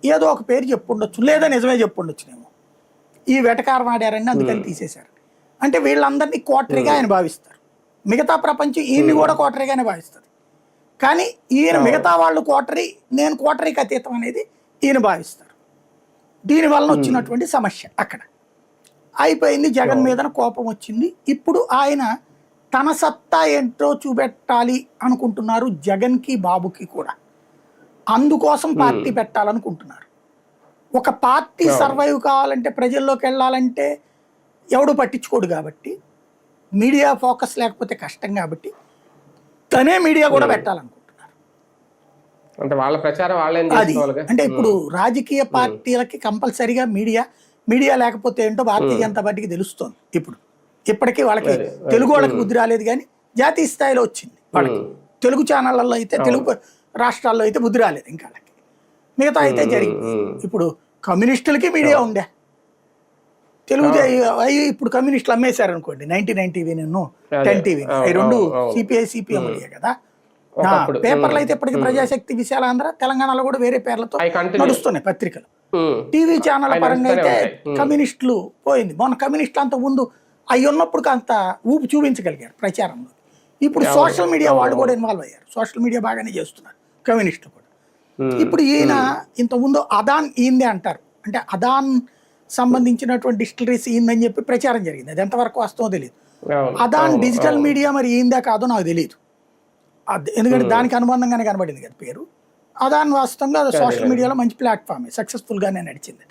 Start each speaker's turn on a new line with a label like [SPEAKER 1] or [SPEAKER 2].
[SPEAKER 1] ఏదో ఒక పేరు చెప్పుండొచ్చు, లేదా నిజమే చెప్పుండొచ్చునేమో. ఈ వెటకారం ఆడారని అందుకని తీసేశారు. అంటే వీళ్ళందరినీ కోటరీగా ఆయన భావిస్తారు. మిగతా ప్రపంచం ఈయన్ని కూడా కోటరీగానే భావిస్తుంది. కానీ ఈయన మిగతా వాళ్ళు కోటరీ, నేను కోటరీకి అతీతం అనేది ఈయన భావిస్తారు. దీనివల్ల వచ్చినటువంటి సమస్య అక్కడ అయిపోయింది. జగన్ మీద కోపం వచ్చింది. ఇప్పుడు ఆయన తన సత్తా ఏంటో చూపెట్టాలి అనుకుంటున్నారు, జగన్కి బాబుకి కూడా. అందుకోసం పార్టీ పెట్టాలనుకుంటున్నారు. ఒక పార్టీ సర్వైవ్ కావాలంటే, ప్రజల్లోకి వెళ్ళాలంటే ఎవడు పట్టించుకోడు కాబట్టి, మీడియా ఫోకస్ లేకపోతే కష్టం కాబట్టి తనే మీడియా కూడా పెట్టాలనుకుంటున్నారు.
[SPEAKER 2] అంటే వాళ్ళ ప్రచారం వాళ్ళే
[SPEAKER 1] అది అంటే ఇప్పుడు రాజకీయ పార్టీలకి కంపల్సరీగా మీడియా లేకపోతే ఏంటో భారతీయ జనతా పార్టీకి తెలుస్తోంది. ఇప్పటికీ వాళ్ళకి తెలుగు వాళ్ళకి బుద్ధి రాలేదు, కానీ జాతీయ స్థాయిలో వచ్చింది వాళ్ళకి. తెలుగు ఛానళ్ళల్లో అయితే, తెలుగు రాష్ట్రాల్లో అయితే బుద్ధి రాలేదు ఇంకా వాళ్ళకి. మిగతా అయితే జరిగింది. ఇప్పుడు కమ్యూనిస్టులకి మీడియా ఉండే, తెలుగు ఇప్పుడు కమ్యూనిస్టులు అమ్మేశారు అనుకోండి. 99 టీవీ, 10 టీవీ, అవి రెండు సిపిఐ సిపిఎం కదా. పేపర్లు అయితే ఇప్పటికీ ప్రజాశక్తి, విశాలాంధ్ర, తెలంగాణలో కూడా వేరే పేర్లతో నడుస్తున్నాయి పత్రికలు. టీవీ ఛానల్ పరంగా అయితే కమ్యూనిస్టులు పోయింది. మొన్న కమ్యూనిస్టులు అంత ముందు అవి ఉన్నప్పుడు అంత ఊపు చూపించగలిగారు ప్రచారంలో. ఇప్పుడు సోషల్ మీడియా వాళ్ళు కూడా ఇన్వాల్వ్ అయ్యారు. సోషల్ మీడియా బాగానే చేస్తున్నారు కమ్యూనిస్టులు కూడా. ఇప్పుడు ఈయన ఇంతకుముందు అదాన్ ఈందే అంటారు, అంటే అదాన్ సంబంధించినటువంటి డిస్టిలరీస్ ఈందని చెప్పి ప్రచారం జరిగింది. అది ఎంతవరకు వాస్తవం తెలియదు. అదాన్ డిజిటల్ మీడియా మరి ఈందే కాదో నాకు తెలియదు, ఎందుకంటే దానికి అనుబంధంగానే కనబడింది కదా పేరు. అదాన్ వాస్తవంగా సోషల్ మీడియాలో మంచి ప్లాట్ఫామ్, సక్సెస్ఫుల్ గానే నడిచింది.